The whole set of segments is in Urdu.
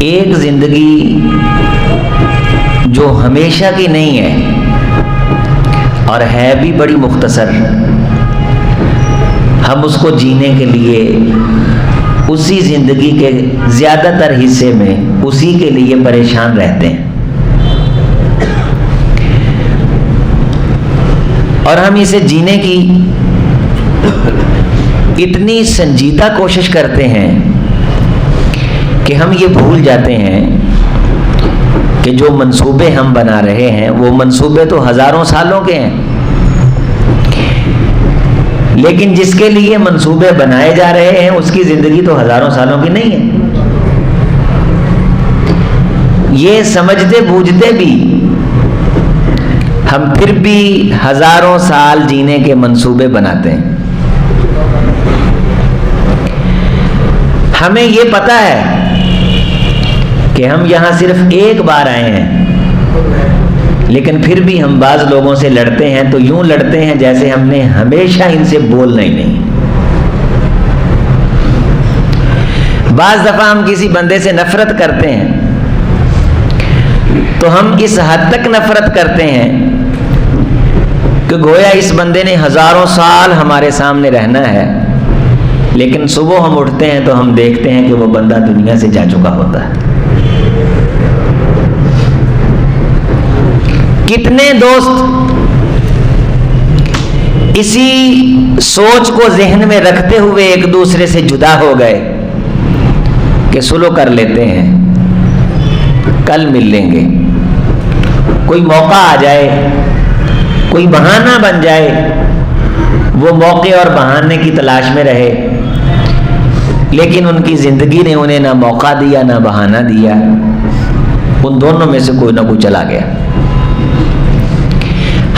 ایک زندگی جو ہمیشہ کی نہیں ہے اور ہے بھی بڑی مختصر، ہم اس کو جینے کے لیے اسی زندگی کے زیادہ تر حصے میں اسی کے لیے پریشان رہتے ہیں، اور ہم اسے جینے کی اتنی سنجیدہ کوشش کرتے ہیں کہ ہم یہ بھول جاتے ہیں کہ جو منصوبے ہم بنا رہے ہیں وہ منصوبے تو ہزاروں سالوں کے ہیں، لیکن جس کے لیے منصوبے بنائے جا رہے ہیں اس کی زندگی تو ہزاروں سالوں کی نہیں ہے۔ یہ سمجھتے بوجھتے بھی ہم پھر بھی ہزاروں سال جینے کے منصوبے بناتے ہیں۔ ہمیں یہ پتہ ہے کہ ہم یہاں صرف ایک بار آئے ہیں، لیکن پھر بھی ہم بعض لوگوں سے لڑتے ہیں تو یوں لڑتے ہیں جیسے ہم نے ہمیشہ ان سے بولنا ہی نہیں۔ بعض دفعہ ہم کسی بندے سے نفرت کرتے ہیں تو ہم اس حد تک نفرت کرتے ہیں کہ گویا اس بندے نے ہزاروں سال ہمارے سامنے رہنا ہے، لیکن صبح ہم اٹھتے ہیں تو ہم دیکھتے ہیں کہ وہ بندہ دنیا سے جا چکا ہوتا ہے۔ کتنے دوست اسی سوچ کو ذہن میں رکھتے ہوئے ایک دوسرے سے جدا ہو گئے کہ سلو کر لیتے ہیں، کل مل لیں گے، کوئی موقع آ جائے، کوئی بہانہ بن جائے، وہ موقع اور بہانے کی تلاش میں رہے، لیکن ان کی زندگی نے انہیں نہ موقع دیا نہ بہانہ دیا، ان دونوں میں سے کوئی نہ کوئی چلا گیا۔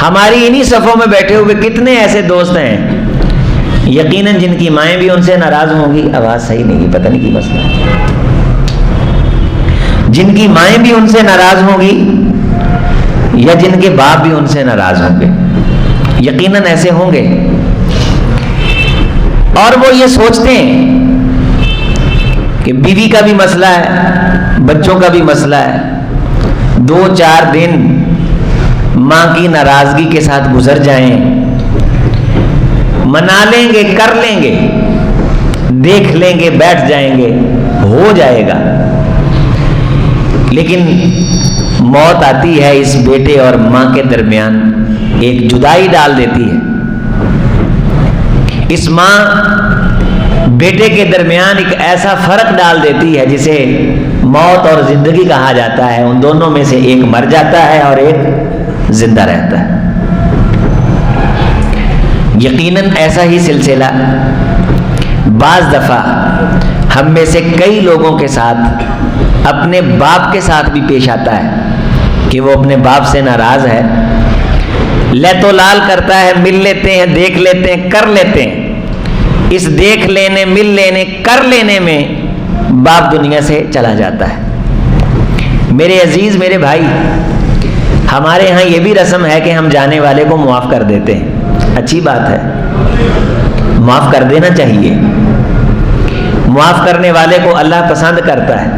ہماری انہی صفوں میں بیٹھے ہوئے کتنے ایسے دوست ہیں یقیناً جن کی مائیں بھی ان سے ناراض ہوں گی، آواز صحیح نہیں، پتہ نہیں کی مسئلہ ہے، جن کی مائیں بھی ان سے ناراض ہوں گی یا جن کے باپ بھی ان سے ناراض ہوں گے، یقیناً ایسے ہوں گے، اور وہ یہ سوچتے ہیں کہ بیوی کا بھی مسئلہ ہے، بچوں کا بھی مسئلہ ہے، 2-4 دن ماں کی ناراضگی کے ساتھ گزر جائیں، منا لیں گے، کر لیں گے، دیکھ لیں گے، بیٹھ جائیں گے، ہو جائے گا، لیکن موت آتی ہے، اس بیٹے اور ماں کے درمیان ایک جدائی ڈال دیتی ہے۔ اس ماں بیٹے کے درمیان ایک ایسا فرق ڈال دیتی ہے جسے موت اور زندگی کہا جاتا ہے، ان دونوں میں سے ایک مر جاتا ہے اور ایک زندہ رہتا ہے۔ یقیناً ایسا ہی سلسلہ بعض دفعہ ہم میں سے کئی لوگوں کے ساتھ اپنے باپ کے ساتھ بھی پیش آتا ہے کہ وہ اپنے باپ سے ناراض ہے، لے تو لال کرتا ہے، مل لیتے ہیں، دیکھ لیتے ہیں، کر لیتے ہیں، اس دیکھ لینے، مل لینے، کر لینے میں باپ دنیا سے چلا جاتا ہے۔ میرے عزیز، میرے بھائی، ہمارے ہاں یہ بھی رسم ہے کہ ہم جانے والے کو معاف کر دیتے ہیں، اچھی بات ہے، معاف کر دینا چاہیے، معاف کرنے والے کو اللہ پسند کرتا ہے،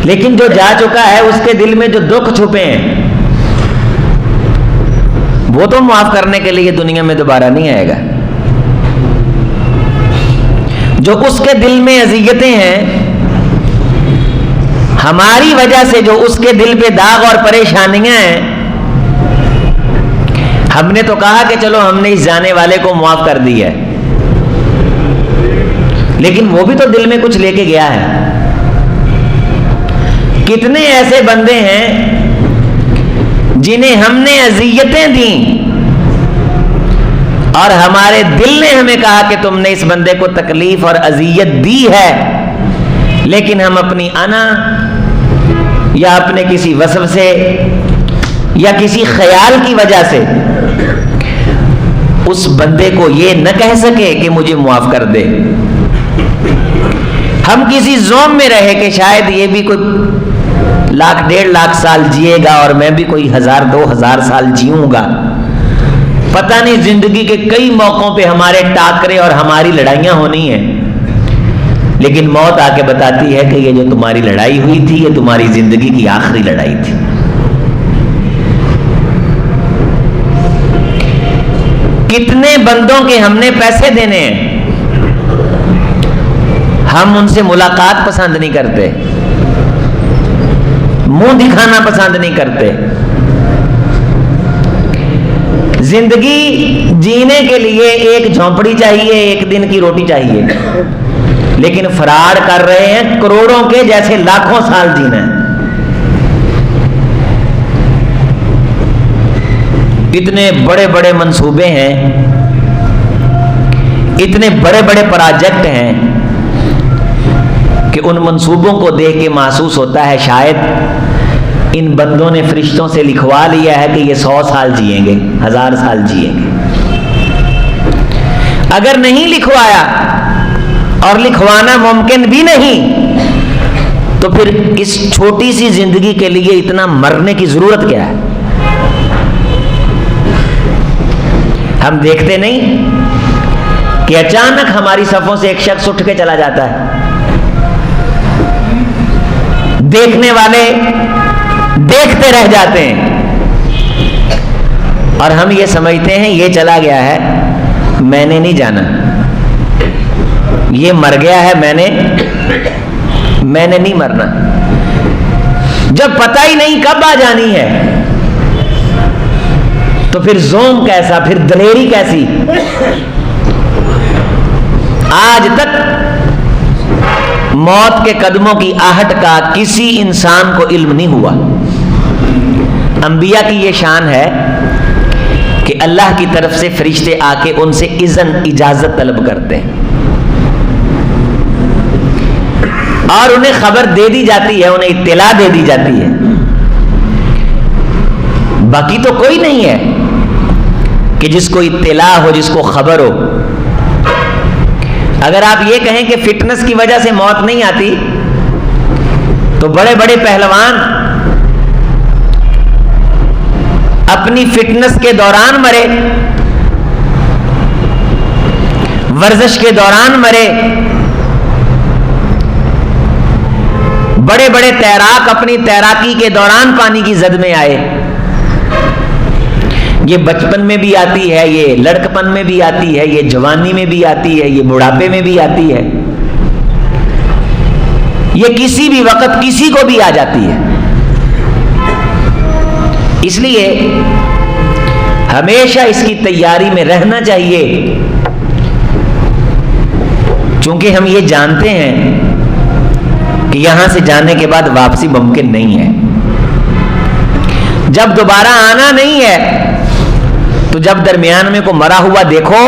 لیکن جو جا چکا ہے اس کے دل میں جو دکھ چھپے ہیں وہ تو معاف کرنے کے لیے دنیا میں دوبارہ نہیں آئے گا۔ جو اس کے دل میں اذیتیں ہیں، ہماری وجہ سے جو اس کے دل پہ داغ اور پریشانیاں ہیں، ہم نے تو کہا کہ چلو ہم نے اس جانے والے کو معاف کر دیا ہے، لیکن وہ بھی تو دل میں کچھ لے کے گیا ہے۔ کتنے ایسے بندے ہیں جنہیں ہم نے اذیتیں دیں اور ہمارے دل نے ہمیں کہا کہ تم نے اس بندے کو تکلیف اور اذیت دی ہے، لیکن ہم اپنی انا یا اپنے کسی وسوسے یا کسی خیال کی وجہ سے اس بندے کو یہ نہ کہہ سکے کہ مجھے معاف کر دے۔ ہم کسی زوم میں رہے کہ شاید یہ بھی کوئی 1,00,000-1,50,000 سال جیے گا اور میں بھی کوئی 1,000-2,000 سال جیوں گا، پتہ نہیں زندگی کے کئی موقعوں پہ ہمارے ٹاکرے اور ہماری لڑائیاں ہونی ہیں، لیکن موت آ کے بتاتی ہے کہ یہ جو تمہاری لڑائی ہوئی تھی یہ تمہاری زندگی کی آخری لڑائی تھی. کتنے بندوں کے ہم نے پیسے دینے ہیں، ہم ان سے ملاقات پسند نہیں کرتے، منہ دکھانا پسند نہیں کرتے. زندگی جینے کے لیے ایک جھونپڑی چاہیے، ایک دن کی روٹی چاہیے، لیکن فراڈ کر رہے ہیں کروڑوں کے جیسے لاکھوں سال جینا ہے. اتنے بڑے بڑے منصوبے ہیں، اتنے بڑے بڑے پروجیکٹ ہیں کہ ان منصوبوں کو دیکھ کے محسوس ہوتا ہے شاید ان بندوں نے فرشتوں سے لکھوا لیا ہے کہ یہ 100 سال جئیں گے، 1000 سال جئیں گے. اگر نہیں لکھوایا اور لکھوانا ممکن بھی نہیں تو پھر اس چھوٹی سی زندگی کے لیے اتنا مرنے کی ضرورت کیا ہے؟ ہم دیکھتے نہیں کہ اچانک ہماری صفوں سے ایک شخص اٹھ کے چلا جاتا ہے، دیکھنے والے دیکھتے رہ جاتے ہیں اور ہم یہ سمجھتے ہیں یہ چلا گیا ہے، میں نے نہیں جانا، یہ مر گیا ہے، میں نے نہیں مرنا. جب پتہ ہی نہیں کب آ جانی ہے تو پھر زوم کیسا، پھر دلیری کیسی؟ آج تک موت کے قدموں کی آہٹ کا کسی انسان کو علم نہیں ہوا. انبیاء کی یہ شان ہے کہ اللہ کی طرف سے فرشتے آ کے ان سے اذن، اجازت طلب کرتے ہیں اور انہیں خبر دے دی جاتی ہے، انہیں اطلاع دے دی جاتی ہے. باقی تو کوئی نہیں ہے کہ جس کو اطلاع ہو، جس کو خبر ہو. اگر آپ یہ کہیں کہ فٹنس کی وجہ سے موت نہیں آتی تو بڑے بڑے پہلوان اپنی فٹنس کے دوران مرے، ورزش کے دوران مرے. بڑے بڑے تیراک اپنی تیراکی کے دوران پانی کی زد میں آئے. یہ بچپن میں بھی آتی ہے، یہ لڑکپن میں بھی آتی ہے، یہ جوانی میں بھی آتی ہے، یہ بڑھاپے میں بھی آتی ہے، یہ کسی بھی وقت کسی کو بھی آ جاتی ہے. اس لیے ہمیشہ اس کی تیاری میں رہنا چاہیے، چونکہ ہم یہ جانتے ہیں کہ یہاں سے جانے کے بعد واپسی ممکن نہیں ہے. جب دوبارہ آنا نہیں ہے تو جب درمیان میں کو مرا ہوا دیکھو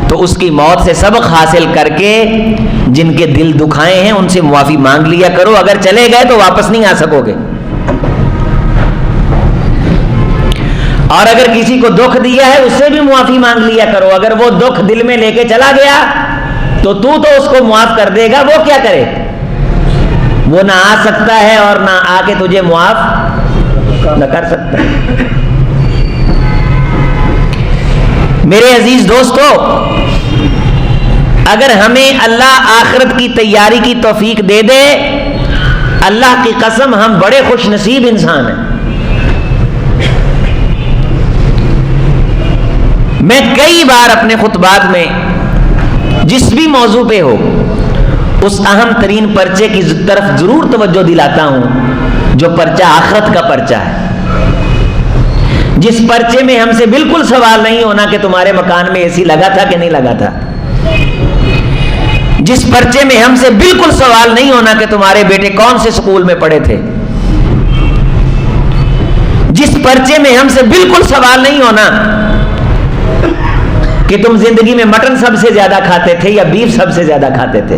تو اس کی موت سے سبق حاصل کر کے جن کے دل دکھائے ہیں ان سے معافی مانگ لیا کرو. اگر چلے گئے تو واپس نہیں آ سکو گے، اور اگر کسی کو دکھ دیا ہے اس سے بھی معافی مانگ لیا کرو. اگر وہ دکھ دل میں لے کے چلا گیا تو اس کو معاف کر دے گا، وہ کیا کرے؟ وہ نہ آ سکتا ہے اور نہ آ کے تجھے معاف نہ کر سکتا ہے. میرے عزیز دوستو، اگر ہمیں اللہ آخرت کی تیاری کی توفیق دے دے، اللہ کی قسم ہم بڑے خوش نصیب انسان ہیں. میں کئی بار اپنے خطبات میں جس بھی موضوع پہ ہو اس اہم ترین پرچے کی طرف ضرور توجہ دلاتا ہوں جو پرچہ آخرت کا پرچہ ہے، جس پرچے میں ہم سے بالکل سوال نہیں ہونا کہ تمہارے مکان میں اے سی لگا تھا کہ نہیں لگا تھا، جس پرچے میں ہم سے بالکل سوال نہیں ہونا کہ تمہارے بیٹے کون سے سکول میں پڑھے تھے، جس پرچے میں ہم سے بالکل سوال نہیں ہونا کہ تم زندگی میں مٹن سب سے زیادہ کھاتے تھے یا بیف سب سے زیادہ کھاتے تھے،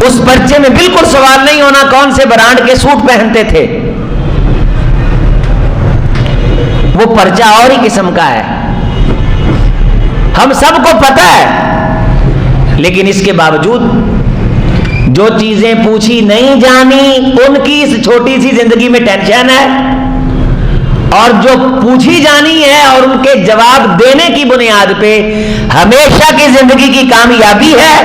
اس پرچے میں بالکل سوال نہیں ہونا کون سے برانڈ کے سوٹ پہنتے تھے. وہ پرچہ اور ہی قسم کا ہے، ہم سب کو پتہ ہے، لیکن اس کے باوجود جو چیزیں پوچھی نہیں جانی ان کی اس چھوٹی سی زندگی میں ٹینشن ہے، اور جو پوچھی جانی ہے اور ان کے جواب دینے کی بنیاد پہ ہمیشہ کی زندگی کی کامیابی ہے،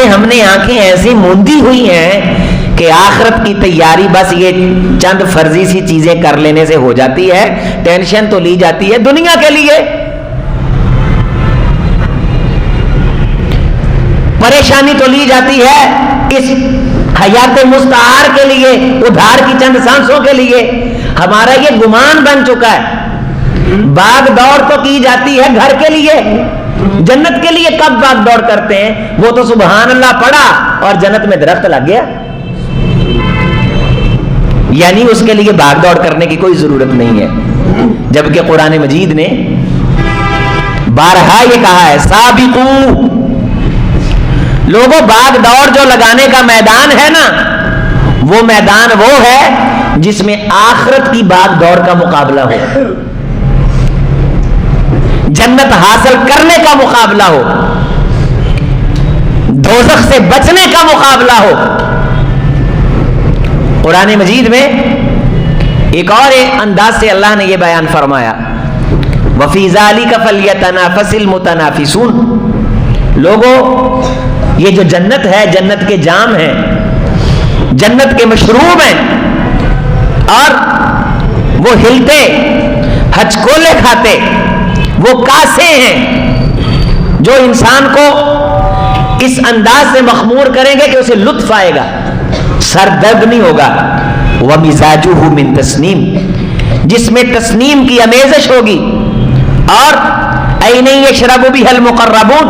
سے ہم نے آنکھیں ایسی موندی ہوئی ہیں کہ آخرت کی تیاری بس یہ چند فرضی سی چیزیں کر لینے سے ہو جاتی ہے. ٹینشن تو لی جاتی ہے دنیا کے لیے, پریشانی تو لی جاتی ہے اس حیات مستعار کے لیے, ادھار کی چند سانسوں کے لیے. ہمارا یہ گمان بن چکا ہے. بھاگ دوڑ تو کی جاتی ہے گھر کے لیے, جنت کے لیے کب بھاگ دوڑ کرتے ہیں؟ وہ تو سبحان اللہ پڑھا اور جنت میں درخت لگ گیا, یعنی اس کے لیے بھاگ دوڑ کرنے کی کوئی ضرورت نہیں ہے. جبکہ قرآن مجید نے بارہا یہ کہا ہے سابقو, لوگوں بھاگ دوڑ جو لگانے کا میدان ہے نا, وہ میدان وہ ہے جس میں آخرت کی بھاگ دوڑ کا مقابلہ ہو, جنت حاصل کرنے کا مقابلہ ہو, دوزخ سے بچنے کا مقابلہ ہو. قرآن مجید میں ایک اور انداز سے اللہ نے یہ بیان فرمایا وَفِي ذَلِكَ فَلْيَتَنَافَسِ الْمُتَنَافِسُونَ. لوگوں یہ جو جنت ہے, جنت کے جام ہیں, جنت کے مشروب ہیں, اور وہ ہلتے ہچکولے کھاتے وہ کاسے ہیں جو انسان کو اس انداز سے مخمور کریں گے کہ اسے لطف آئے گا, سر درد نہیں ہوگا. وَمِزَاجُهُ مِن تَسْنِيم, جس میں تسنیم کی امیزش ہوگی. اور عَيْنًا يَشْرَبُ بِهَا الْمُقَرَّبُونَ,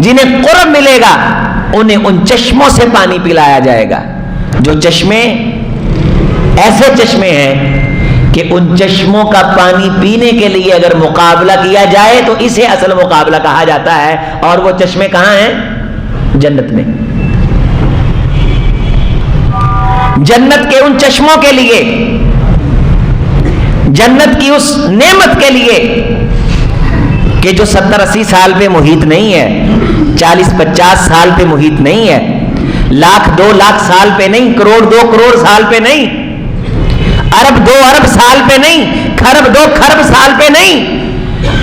جنہیں قرب ملے گا انہیں ان چشموں سے پانی پلایا جائے گا, جو چشمے ایسے چشمے ہیں کہ ان چشموں کا پانی پینے کے لیے اگر مقابلہ کیا جائے تو اسے اصل مقابلہ کہا جاتا ہے. اور وہ چشمے کہاں ہیں؟ جنت میں. جنت کے ان چشموں کے لیے, جنت کی اس نعمت کے لیے کہ جو 70-80 سال پہ محیط نہیں ہے, 40-50 سال پہ محیط نہیں ہے, 1,00,000-2 لاکھ سال پہ نہیں, کروڑ 2 کروڑ سال پہ نہیں, ارب 2 ارب سال پہ نہیں, خرب 2 خرب سال پہ نہیں,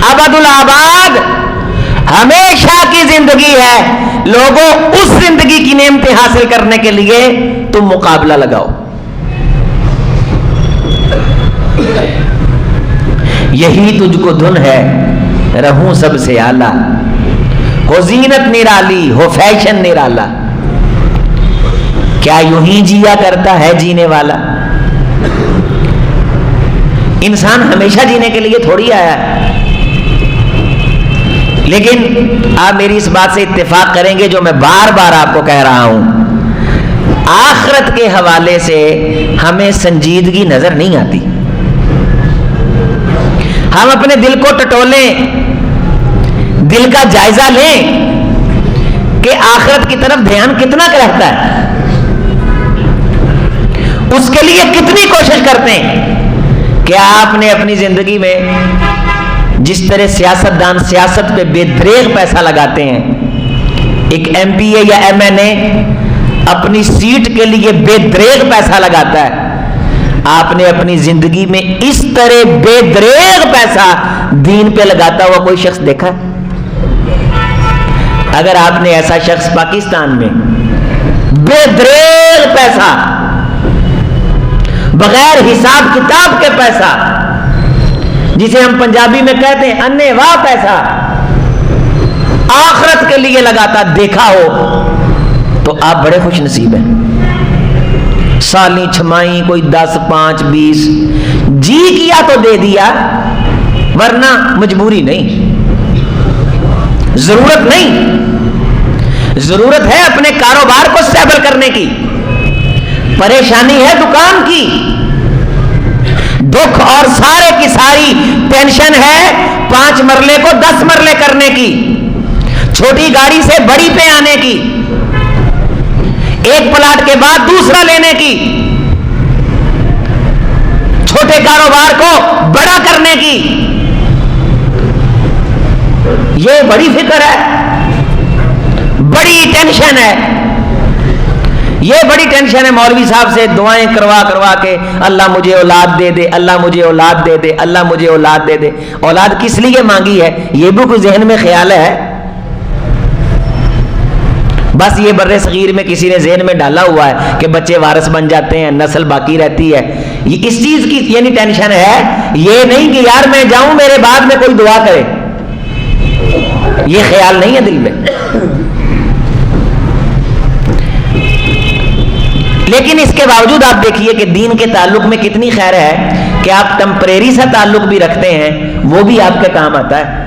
ابد الآباد ہمیشہ کی زندگی ہے. لوگوں اس زندگی کی نعمتیں حاصل کرنے کے لیے تم مقابلہ لگاؤ. یہی تجھ کو دھن ہے رہوں سب سے اعلیٰ, ہو زینت نرالی ہو فیشن نرالا, کیا یوں ہی جیا کرتا ہے جینے والا؟ انسان ہمیشہ جینے کے لیے تھوڑی آیا ہے. لیکن آپ میری اس بات سے اتفاق کریں گے جو میں بار بار آپ کو کہہ رہا ہوں, آخرت کے حوالے سے ہمیں سنجیدگی نظر نہیں آتی. ہم اپنے دل کو ٹٹولیں, دل کا جائزہ لیں کہ آخرت کی طرف دھیان کتنا رہتا ہے, اس کے لیے کتنی کوشش کرتے ہیں. کیا آپ نے اپنی زندگی میں جس طرح سیاستدان سیاست پہ بے دریغ پیسہ لگاتے ہیں, ایک ایم پی اے یا ایم این اے اپنی سیٹ کے لیے بے دریغ پیسہ لگاتا ہے, آپ نے اپنی زندگی میں اس طرح بے دریغ پیسہ دین پہ لگاتا ہوا کوئی شخص دیکھا؟ اگر آپ نے ایسا شخص پاکستان میں بے دریغ پیسہ, بغیر حساب کتاب کے پیسہ, جسے ہم پنجابی میں کہتے ہیں انے واہ پیسہ, آخرت کے لیے لگاتا دیکھا ہو تو آپ بڑے خوش نصیب ہیں. سالی چھمائی کوئی 10 5 20 جی کیا تو دے دیا, ورنہ مجبوری نہیں, ضرورت نہیں. ضرورت ہے اپنے کاروبار کو اسٹیبل کرنے کی, پریشانی ہے دکان کی, دکھ اور سارے کی ساری ٹینشن ہے 5 مرلے کو 10 مرلے کرنے کی, چھوٹی گاڑی سے بڑی پہ آنے کی, ایک پلاٹ کے بعد دوسرا لینے کی, چھوٹے کاروبار کو بڑا کرنے کی. یہ بڑی فکر ہے, بڑی ٹینشن ہے, یہ بڑی ٹینشن ہے. مولوی صاحب سے دعائیں کروا کے اللہ مجھے اولاد دے دے, اللہ مجھے اولاد دے دے, اللہ مجھے اولاد دے دے. اولاد کس لیے مانگی ہے یہ بھی کوئی ذہن میں خیال ہے؟ بس یہ بر صغیر میں کسی نے ذہن میں ڈالا ہوا ہے کہ بچے وارث بن جاتے ہیں، نسل باقی رہتی ہے، یہ اس چیز کی یعنی ٹینشن ہے، یہ نہیں کہ یار میں جاؤں میرے بعد میں کوئی دعا کرے، یہ خیال نہیں ہے دل میں۔ لیکن اس کے باوجود آپ دیکھیے کہ دین کے تعلق میں کتنی خیر ہے کہ آپ ٹمپریری سا تعلق بھی رکھتے ہیں، وہ بھی آپ کے کام آتا ہے۔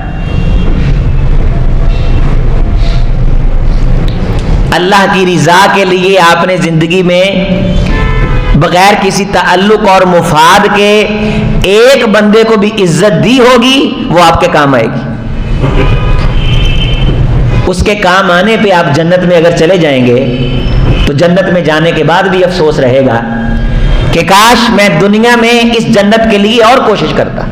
اللہ کی رضا کے لیے آپ نے زندگی میں بغیر کسی تعلق اور مفاد کے ایک بندے کو بھی عزت دی ہوگی، وہ آپ کے کام آئے گی۔ اس کے کام آنے پہ آپ جنت میں اگر چلے جائیں گے تو جنت میں جانے کے بعد بھی افسوس رہے گا کہ کاش میں دنیا میں اس جنت کے لیے اور کوشش کرتا۔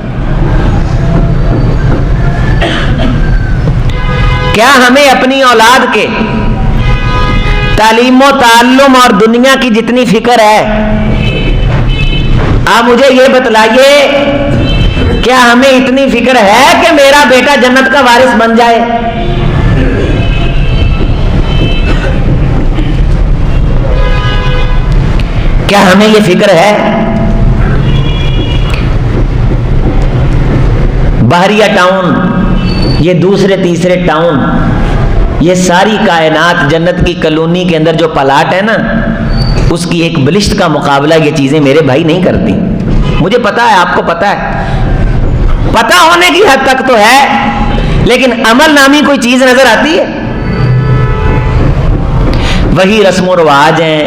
کیا ہمیں اپنی اولاد کے تعلیم و تعلم اور دنیا کی جتنی فکر ہے، آپ مجھے یہ بتلائیے کیا ہمیں اتنی فکر ہے کہ میرا بیٹا جنت کا وارث بن جائے؟ کیا ہمیں یہ فکر ہے؟ بحریہ ٹاؤن، یہ دوسرے تیسرے ٹاؤن، یہ ساری کائنات جنت کی کالونی کے اندر جو پلاٹ ہے نا، اس کی ایک بلشت کا مقابلہ یہ چیزیں میرے بھائی نہیں کرتی۔ مجھے پتا ہے، آپ کو پتا ہے، پتا ہونے کی حد تک تو ہے، لیکن عمل نامی کوئی چیز نظر آتی ہے؟ وہی رسم و رواج ہیں،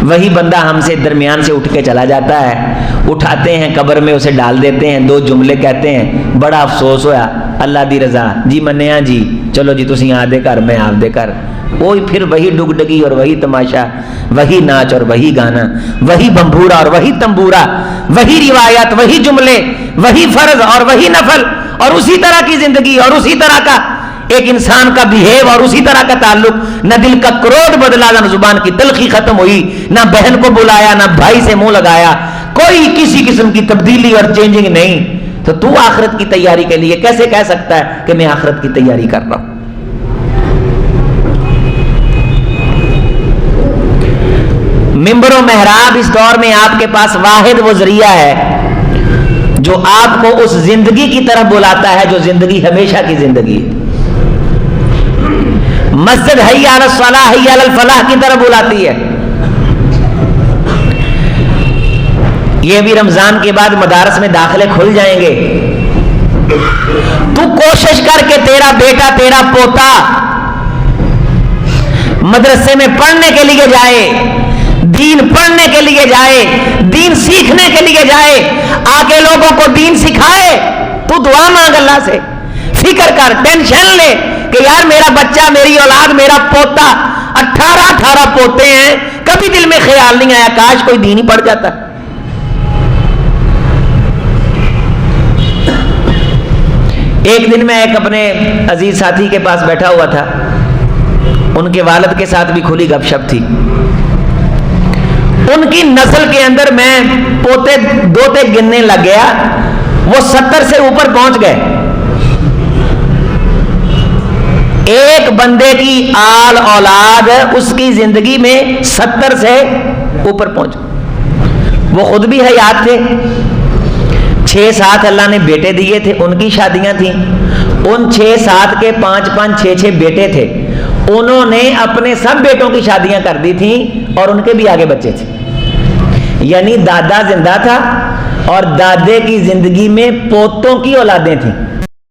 وہی بندہ ہم سے درمیان سے اٹھ کے چلا جاتا ہے، اٹھاتے ہیں قبر میں اسے ڈال دیتے ہیں، دو جملے کہتے ہیں، بڑا افسوس ہویا، اللہ دی رضا جی منیا جی، چلو جی تسی آ دے کر میں آپ دے کر، وہی پھر وہی ڈگڈگی اور وہی تماشا، وہی ناچ اور وہی گانا، وہی بمبورا اور وہی تمبورا، وہی روایت، وہی جملے، وہی فرض اور وہی نفل، اور اسی طرح کی زندگی اور اسی طرح کا ایک انسان کا بیہیو اور اسی طرح کا تعلق، نہ دل کا کروڑ بدلا، نہ زبان کی تلخی ختم ہوئی، نہ بہن کو بلایا، نہ بھائی سے منہ لگایا، کوئی کسی قسم کی تبدیلی اور چینجنگ نہیں۔ تو آخرت کی تیاری کے لیے کیسے کہہ سکتا ہے کہ میں آخرت کی تیاری کر رہا ہوں؟ ممبر و محراب اس دور میں آپ کے پاس واحد وہ ذریعہ ہے جو آپ کو اس زندگی کی طرف بلاتا ہے جو زندگی ہمیشہ کی زندگی ہے۔ مسجد حی علی الصلاح حی علی الفلاح کی طرف بلاتی ہے۔ یہ بھی رمضان کے بعد مدارس میں داخلے کھل جائیں گے، تو کوشش کر کے تیرا بیٹا تیرا پوتا مدرسے میں پڑھنے کے لیے جائے، دین پڑھنے کے لیے جائے، دین سیکھنے کے لیے جائے، آگے لوگوں کو دین سکھائے۔ تو دعا مانگ اللہ سے، فکر کر، ٹینشن لے کہ یار میرا بچہ، میری اولاد، میرا پوتا، 18 پوتے ہیں، کبھی دل میں خیال نہیں آیا کاش کوئی دین ہی پڑھ جاتا۔ ایک دن میں ایک اپنے عزیز ساتھی کے پاس بیٹھا ہوا تھا، ان کے والد کے ساتھ بھی کھلی گپ شپ تھی۔ ان کی نسل کے اندر میں پوتے دوتے گننے لگ گیا، وہ 70 سے اوپر پہنچ گئے۔ ایک بندے کی آل اولاد اس کی زندگی میں 70 سے اوپر پہنچ، وہ خود بھی حیات تھے، 6-7 اللہ نے بیٹے دیے تھے، ان کی شادیاں تھیں، ان 6-7 کے 5-5 6-6 بیٹے تھے، انہوں نے اپنے سب بیٹوں کی شادیاں کر دی تھیں اور ان کے بھی آگے بچے تھے، یعنی دادا زندہ تھا اور دادے کی زندگی میں پوتوں کی اولادیں تھیں۔